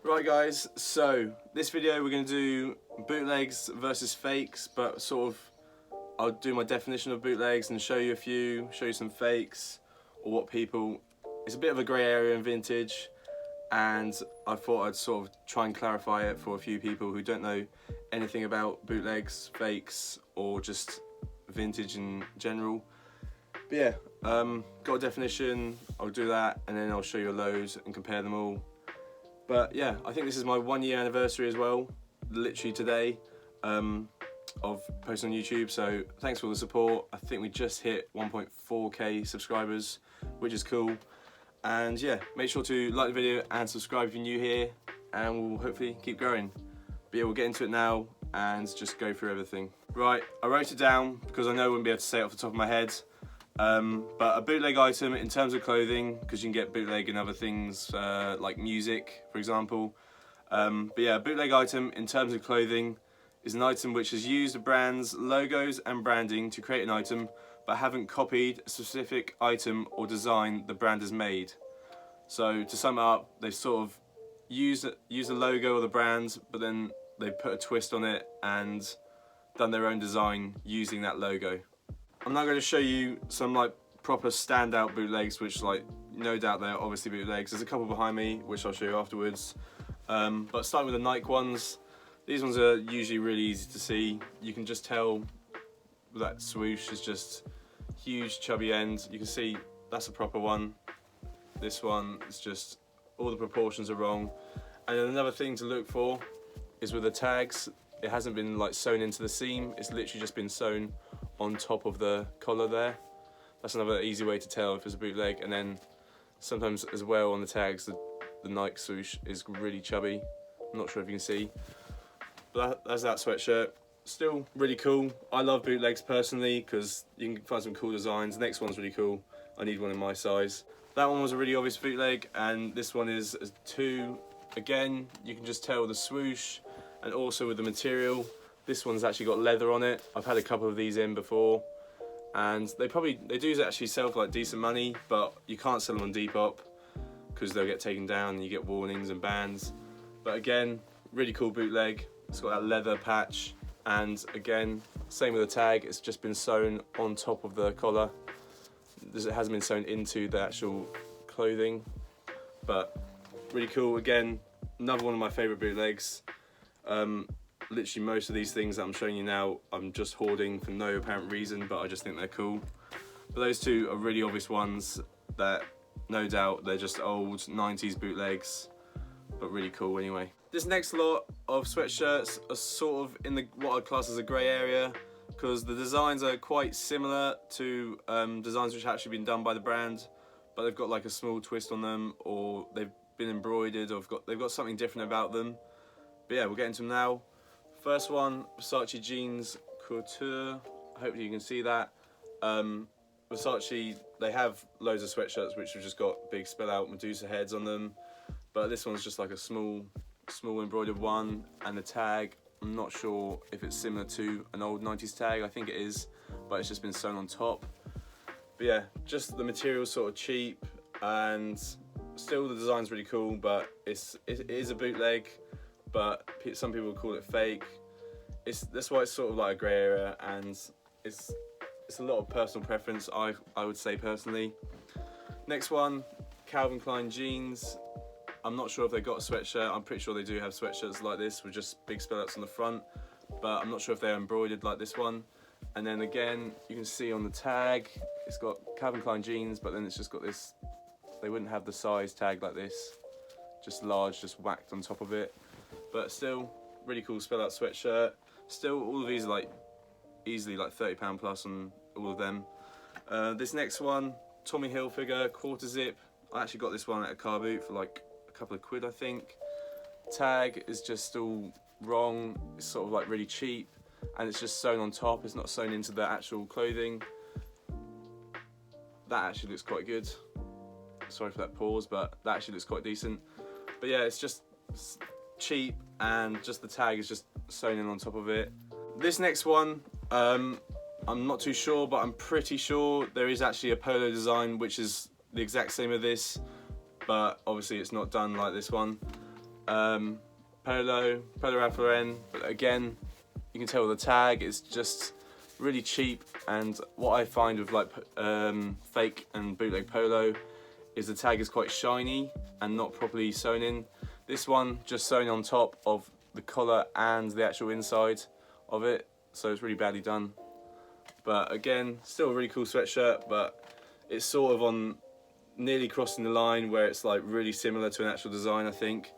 Right guys, so this video we're going to do bootlegs versus fakes, but sort of I'll do my definition of bootlegs and show you some fakes or what people, it's a bit of a grey area in vintage, and I thought I'd sort of try and clarify it for a few people who don't know anything about bootlegs, fakes or just vintage in general. But yeah, got a definition, I'll do that and then I'll show you a load and compare them all. But yeah, I think this is my 1 year anniversary as well, literally today, of posting on YouTube, so thanks for all the support. I think we just hit 1.4k subscribers, which is cool. And yeah, make sure to like the video and subscribe if you're new here, and we'll hopefully keep growing. But yeah, we'll get into it now and just go through everything. Right, I wrote it down because I know I wouldn't be able to say it off the top of my head. But a bootleg item in terms of clothing, because you can get bootleg in other things like music, for example. But yeah, a bootleg item in terms of clothing is an item which has used a brand's logos and branding to create an item, but haven't copied a specific item or design the brand has made. So to sum it up, they've sort of used the logo or the brand, but then they've put a twist on it and done their own design using that logo. I'm now going to show you some like proper standout bootlegs, which like no doubt they're obviously bootlegs. There's a couple behind me which I'll show you afterwards. But starting with the Nike ones, these ones are usually really easy to see. You can just tell that swoosh is just huge chubby end. You can see that's a proper one. This one is just, all the proportions are wrong. And then another thing to look for is with the tags, it hasn't been like sewn into the seam, it's literally just been sewn on top of the collar there. That's another easy way to tell if it's a bootleg. And then sometimes as well on the tags, the Nike swoosh is really chubby. I'm not sure if you can see, but that's that sweatshirt. Still really cool. I love bootlegs personally because you can find some cool designs. The next one's really cool. I need one in my size. That one was a really obvious bootleg, and this one is a 2. Again, you can just tell the swoosh and also with the material. This one's actually got leather on it. I've had a couple of these in before, and they do actually sell for like decent money, but you can't sell them on Depop because they'll get taken down and you get warnings and bans. But again, really cool bootleg. It's got that leather patch, and again, same with the tag. It's just been sewn on top of the collar. It hasn't been sewn into the actual clothing, but really cool. Again, another one of my favourite bootlegs. Literally most of these things that I'm showing you now, I'm just hoarding for no apparent reason, but I just think they're cool. But those two are really obvious ones that no doubt they're just old 90s bootlegs, but really cool anyway. This next lot of sweatshirts are sort of in what I'd class as a grey area, because the designs are quite similar to designs which have actually been done by the brand, but they've got like a small twist on them, or they've been embroidered, or they've got something different about them. But yeah, we'll get into them now. First one, Versace Jeans Couture. Hopefully you can see that. Versace, they have loads of sweatshirts which have just got big spell out Medusa heads on them, but this one's just like a small embroidered one, and the tag, I'm not sure if it's similar to an old 90s tag. I think it is, but it's just been sewn on top. But yeah, just the material's sort of cheap, and still the design's really cool, but it is a bootleg, but some people call it fake. That's why it's sort of like a grey area, and it's a lot of personal preference, I would say personally. Next one, Calvin Klein jeans. I'm not sure if they got a sweatshirt. I'm pretty sure they do have sweatshirts like this with just big spellouts on the front, but I'm not sure if they're embroidered like this one. And then again, you can see on the tag, it's got Calvin Klein jeans, but then it's just got this, they wouldn't have the size tag like this, just large, just whacked on top of it. But still, really cool spell out sweatshirt. Still, all of these are like easily like £30 plus on all of them. This next one, Tommy Hilfiger quarter zip. I actually got this one at a car boot for like a couple of quid, I think. Tag is just all wrong. It's sort of like really cheap, and it's just sewn on top. It's not sewn into the actual clothing. That actually looks quite good. Sorry for that pause, but that actually looks quite decent. But yeah, it's just cheap, and just the tag is just sewn in on top of it. This next one, I'm not too sure, but I'm pretty sure there is actually a polo design which is the exact same as this, but obviously it's not done like this one. Polo Ralph Lauren, but again, you can tell the tag is just really cheap. And what I find with like fake and bootleg polo is the tag is quite shiny and not properly sewn in. This one just sewn on top of the collar and the actual inside of it, so it's really badly done. But again, still a really cool sweatshirt, but it's sort of on nearly crossing the line where it's like really similar to an actual design, I think.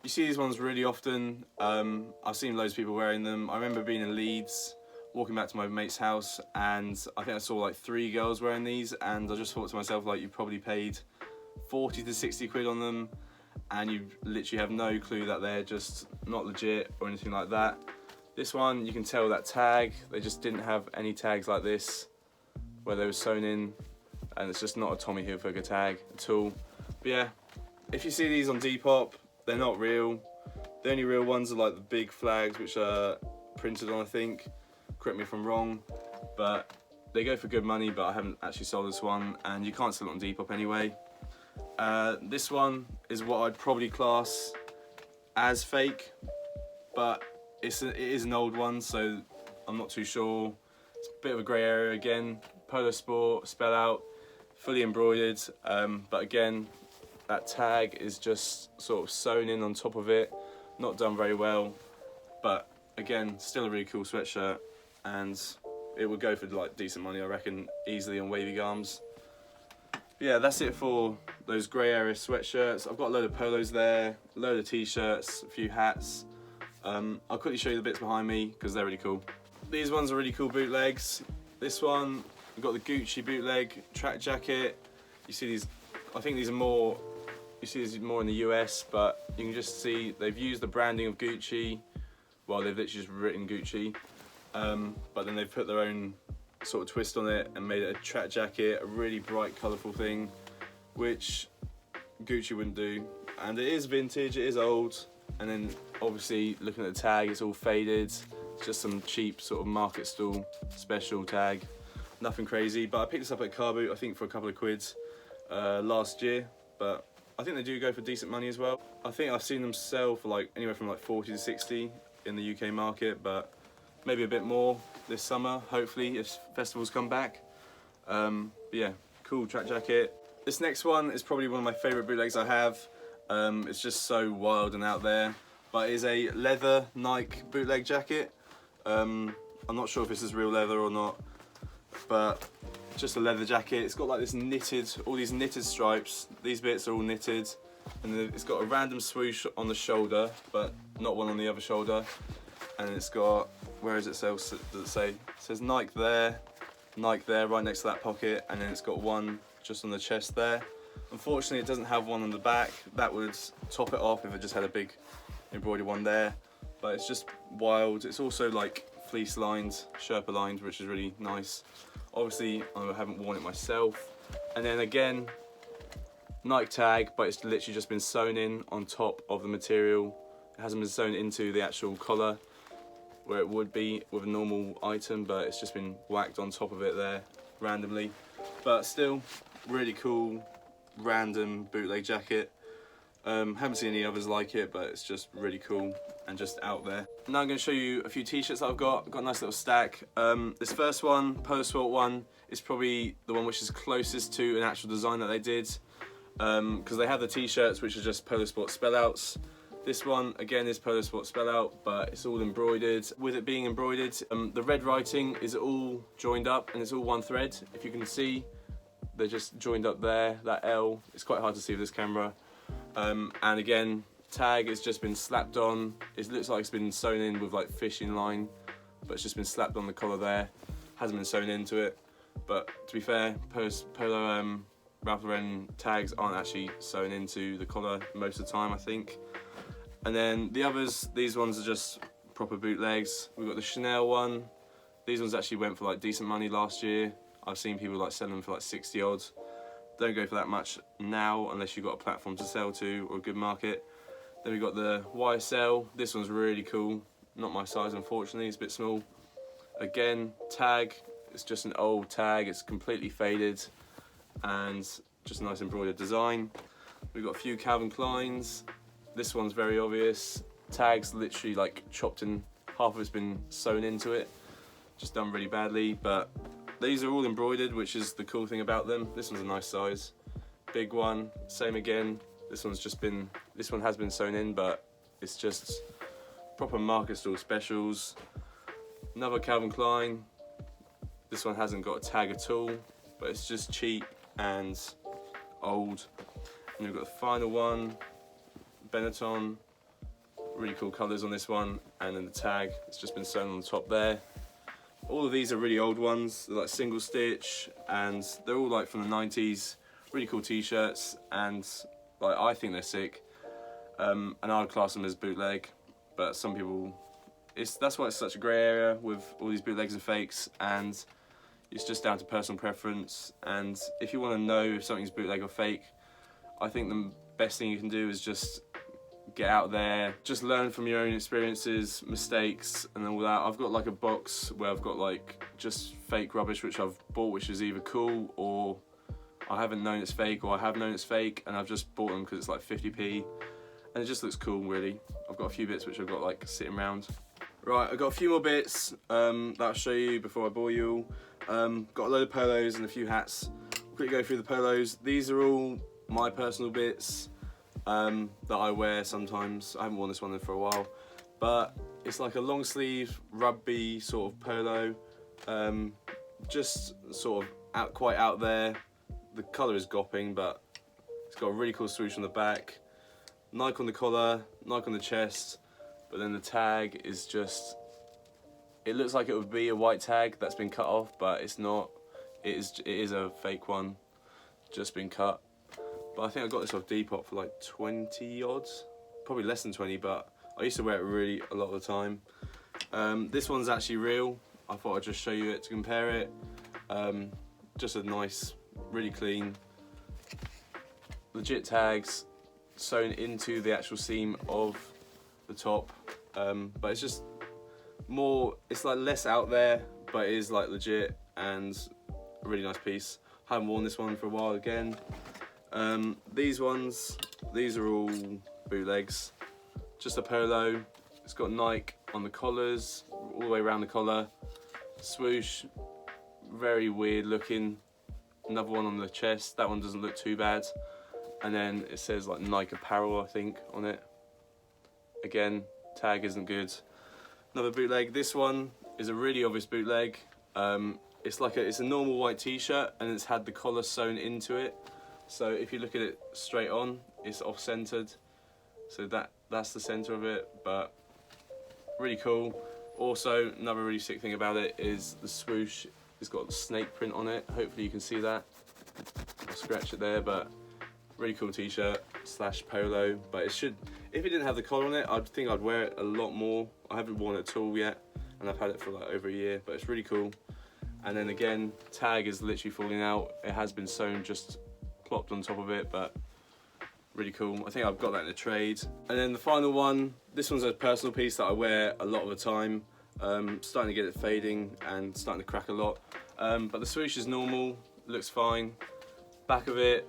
You see these ones really often. I've seen loads of people wearing them. I remember being in Leeds, walking back to my mate's house, and I think I saw like 3 girls wearing these, and I just thought to myself, like, you probably paid 40 to 60 quid on them, and you literally have no clue that they're just not legit or anything like that. This one, you can tell that tag, they just didn't have any tags like this where they were sewn in, and it's just not a Tommy Hilfiger tag at all. But yeah, if you see these on Depop, they're not real. The only real ones are like the big flags, which are printed on, I think. Correct me if I'm wrong, but they go for good money, but I haven't actually sold this one, and you can't sell it on Depop anyway. This one is what I'd probably class as fake, but it is an old one, so I'm not too sure. It's a bit of a grey area again. Polo Sport, spell out, fully embroidered, but again, that tag is just sort of sewn in on top of it, not done very well, but again, still a really cool sweatshirt, and it would go for like decent money, I reckon, easily on Wavy Garms. Yeah, that's it for those grey area sweatshirts. I've got a load of polos there, a load of t-shirts, a few hats. I'll quickly show you the bits behind me because they're really cool. These ones are really cool bootlegs. This one, we've got the Gucci bootleg track jacket. You see these, I think these are more, you see these more in the US, but you can just see they've used the branding of Gucci. Well, they've literally just written Gucci, but then they've put their own sort of twist on it and made it a track jacket, a really bright, colourful thing, which Gucci wouldn't do. And it is vintage, it is old, and then obviously looking at the tag, it's all faded. It's just some cheap sort of market stall special tag, nothing crazy. But I picked this up at Car Boot, I think for a couple of quids last year, but I think they do go for decent money as well. I think I've seen them sell for like anywhere from like 40 to 60 in the UK market, but maybe a bit more this summer, hopefully, if festivals come back. But yeah, cool track jacket. This next one is probably one of my favourite bootlegs I have. It's just so wild and out there, but it is a leather Nike bootleg jacket. I'm not sure if this is real leather or not, but just a leather jacket. It's got like this knitted, all these knitted stripes. These bits are all knitted, and then it's got a random swoosh on the shoulder, but not one on the other shoulder. And it's got, where is it, does it say? It says Nike there, right next to that pocket, and then it's got one just on the chest there. Unfortunately, it doesn't have one on the back. That would top it off if it just had a big embroidered one there, but it's just wild. It's also like fleece lined, Sherpa lined, which is really nice. Obviously, I haven't worn it myself. And then again, Nike tag, but it's literally just been sewn in on top of the material. It hasn't been sewn into the actual collar where it would be with a normal item, but it's just been whacked on top of it there randomly. But still, really cool, random bootleg jacket. Haven't seen any others like it, but it's just really cool and just out there. Now I'm going to show you a few t-shirts that I've got. I've got a nice little stack. This first one, Polo Sport one, is probably the one which is closest to an actual design that they did, because they have the t-shirts which are just Polo Sport spellouts. This one again is Polo Sport spellout, but it's all embroidered. With it being embroidered, the red writing is all joined up and it's all one thread. If you can see, they're just joined up there, that L. It's quite hard to see with this camera. And again, tag has just been slapped on. It looks like it's been sewn in with like fishing line, but it's just been slapped on the collar there. Hasn't been sewn into it. But to be fair, Polo Ralph Lauren tags aren't actually sewn into the collar most of the time, I think. And then the others, these ones are just proper bootlegs. We've got the Chanel one. These ones actually went for like decent money last year. I've seen people like selling them for like 60 odd. Don't go for that much now unless you've got a platform to sell to or a good market. Then we've got the YSL. This one's really cool. Not my size, unfortunately, it's a bit small. Again, tag, it's just an old tag. It's completely faded and just a nice embroidered design. We've got a few Calvin Kleins. This one's very obvious. Tag's literally like chopped in, half of it's been sewn into it. Just done really badly, but these are all embroidered, which is the cool thing about them. This one's a nice size. Big one, same again. This one has been sewn in, but it's just proper market stall specials. Another Calvin Klein. This one hasn't got a tag at all, but it's just cheap and old. And we've got the final one, Benetton. Really cool colours on this one, and then the tag, it's just been sewn on the top there. All of these are really old ones. They're like single stitch, and they're all like from the 90s. Really cool t-shirts, and like I think they're sick. And I would class them as bootleg, but some people, that's why it's such a grey area with all these bootlegs and fakes, and it's just down to personal preference. And if you want to know if something's bootleg or fake, I think the best thing you can do is just get out there, just learn from your own experiences, mistakes and all that. I've got like a box where I've got like just fake rubbish which I've bought, which is either cool or I haven't known it's fake, or I have known it's fake and I've just bought them because it's like 50p and it just looks cool really. I've got a few bits which I've got like sitting around. Right, I've got a few more bits that I'll show you before I bore you all. Got a load of polos and a few hats. Quickly go through the polos. These are all my personal bits that I wear sometimes. I haven't worn this one for a while, but it's like a long sleeve rugby sort of polo, just sort of quite out there. The colour is gopping, but it's got a really cool swoosh on the back, Nike on the collar, Nike on the chest, but then the tag is just, it looks like it would be a white tag that's been cut off, but it's not. It is a fake one, just been cut. But I think I got this off Depop for like 20 odds, probably less than 20, but I used to wear it really a lot of the time. This one's actually real. I thought I'd just show you it to compare it. Just a nice, really clean, legit tags sewn into the actual seam of the top. But it's just more, it's like less out there, but it is like legit and a really nice piece. I haven't worn this one for a while again. These are all bootlegs. Just a polo. It's got Nike on the collars, all the way around the collar. Swoosh, very weird looking. Another one on the chest. That one doesn't look too bad. And then it says like Nike apparel, I think, on it. Again, tag isn't good. Another bootleg. This one is a really obvious bootleg. It's a normal white t-shirt and it's had the collar sewn into it. So if you look at it straight on, it's off-centered. So that's the center of it, but really cool. Also, another really sick thing about it is the swoosh. It's got the snake print on it. Hopefully you can see that. I'll scratch it there, but really cool t-shirt slash polo. But it should, if it didn't have the collar on it, I'd think I'd wear it a lot more. I haven't worn it at all yet, and I've had it for like over a year, but it's really cool. And then again, tag is literally falling out. It has been sewn just plopped on top of it, but really cool. I think I've got that in a trade. And then the final one, this one's a personal piece that I wear a lot of the time. Starting to get it fading and starting to crack a lot. But the swoosh is normal, looks fine. Back of it,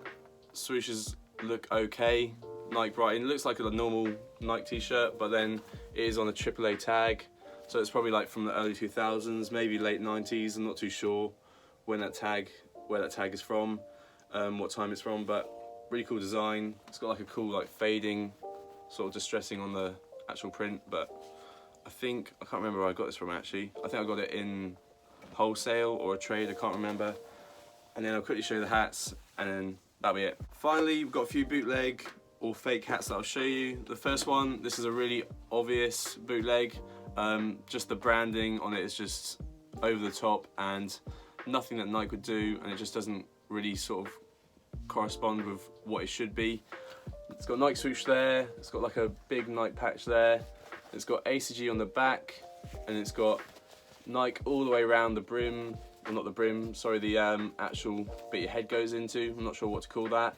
swooshes look okay. Nike Brighton, looks like a normal Nike t-shirt, but then it is on a AAA tag. So it's probably like from the early 2000s, maybe late 90s. I'm not too sure where that tag is from, what time it's from, but really cool design. It's got like a cool like fading, sort of distressing on the actual print, but I can't remember where I got this from actually. I think I got it in wholesale or a trade, I can't remember. And then I'll quickly show you the hats and then that'll be it. Finally, we've got a few bootleg or fake hats that I'll show you. The first one, this is a really obvious bootleg. Just the branding on it is just over the top and nothing that Nike would do, and it just doesn't really sort of correspond with what it should be. It's got Nike swoosh there, it's got like a big Nike patch there, it's got ACG on the back, and it's got Nike all the way around the brim, well not the brim, sorry, the actual bit your head goes into, I'm not sure what to call that.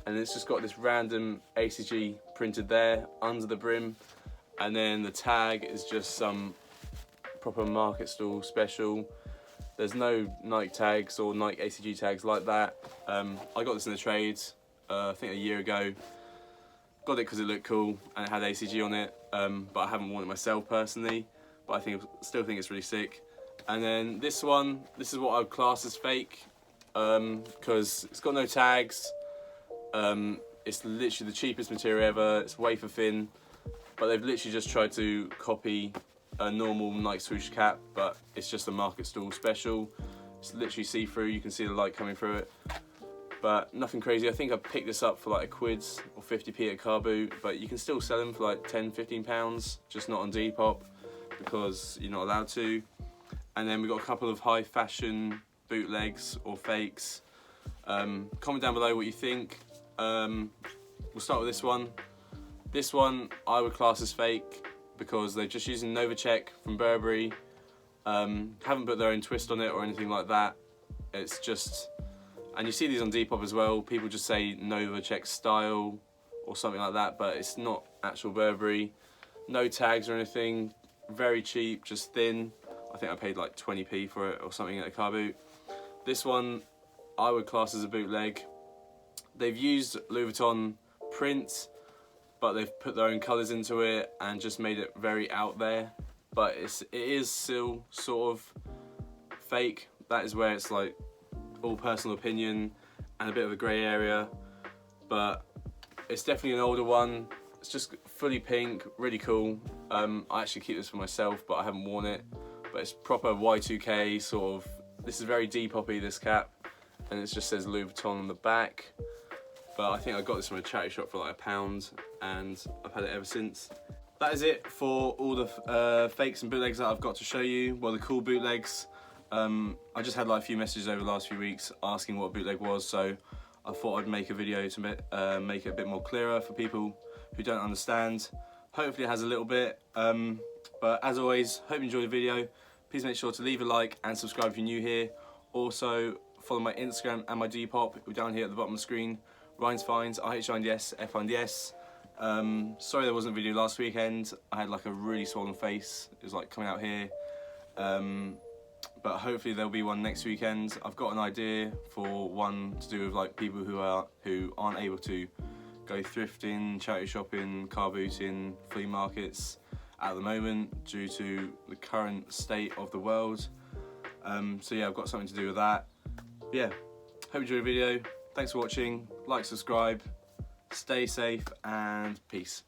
And it's just got this random ACG printed there under the brim, and then the tag is just some proper market stall special. There's no Nike tags or Nike ACG tags like that. I got this in a trade, I think a year ago. got it because it looked cool and it had ACG on it, but I haven't worn it myself personally, but I still think it's really sick. And then this one, this is what I would class as fake, because it's got no tags, it's literally the cheapest material ever, it's wafer thin, but they've literally just tried to copy a normal Nike swoosh cap, but it's just a market stall special. It's literally see-through, you can see the light coming through it, but nothing crazy. I think I picked this up for like £1 or 50p at car boot, but you can still sell them for like £10–15, just not on Depop because you're not allowed to. And then we've got a couple of high fashion bootlegs or fakes. Comment down below what you think. We'll start with this one. This one I would class as fake because they're just using Novacek from Burberry. Haven't put their own twist on it or anything like that. It's just, and you see these on Depop as well, people just say Novacek style or something like that, but it's not actual Burberry. No tags or anything, very cheap, just thin. I think I paid like 20p for it or something at a car boot. This one I would class as a bootleg. They've used Louis Vuitton print, but they've put their own colours into it and just made it very out there. But it is still sort of fake. That is where it's like all personal opinion and a bit of a grey area. But it's definitely an older one. It's just fully pink, really cool. I actually keep this for myself, but I haven't worn it. But it's proper Y2K sort of. This is very Depop-y, this cap, and it just says Louis Vuitton on the back. But I think I got this from a charity shop for like £1, and I've had it ever since. That is it for all the fakes and bootlegs that I've got to show you. Well, the cool bootlegs. I just had like a few messages over the last few weeks asking what a bootleg was, so I thought I'd make a video to make it a bit more clearer for people who don't understand. Hopefully it has a little bit, but as always, hope you enjoyed the video. Please make sure to leave a like and subscribe if you're new here. Also, follow my Instagram and my Depop. We're down here at the bottom of the screen. Ryan's Finds, RHINDS, FINDS. Sorry there wasn't a video last weekend. I had like a really swollen face. It was like coming out here. But hopefully there'll be one next weekend. I've got an idea for one to do with like people who aren't able to go thrifting, charity shopping, car booting, flea markets at the moment due to the current state of the world. So yeah, I've got something to do with that. But yeah, hope you enjoyed the video. Thanks for watching. Like, subscribe, stay safe, and peace.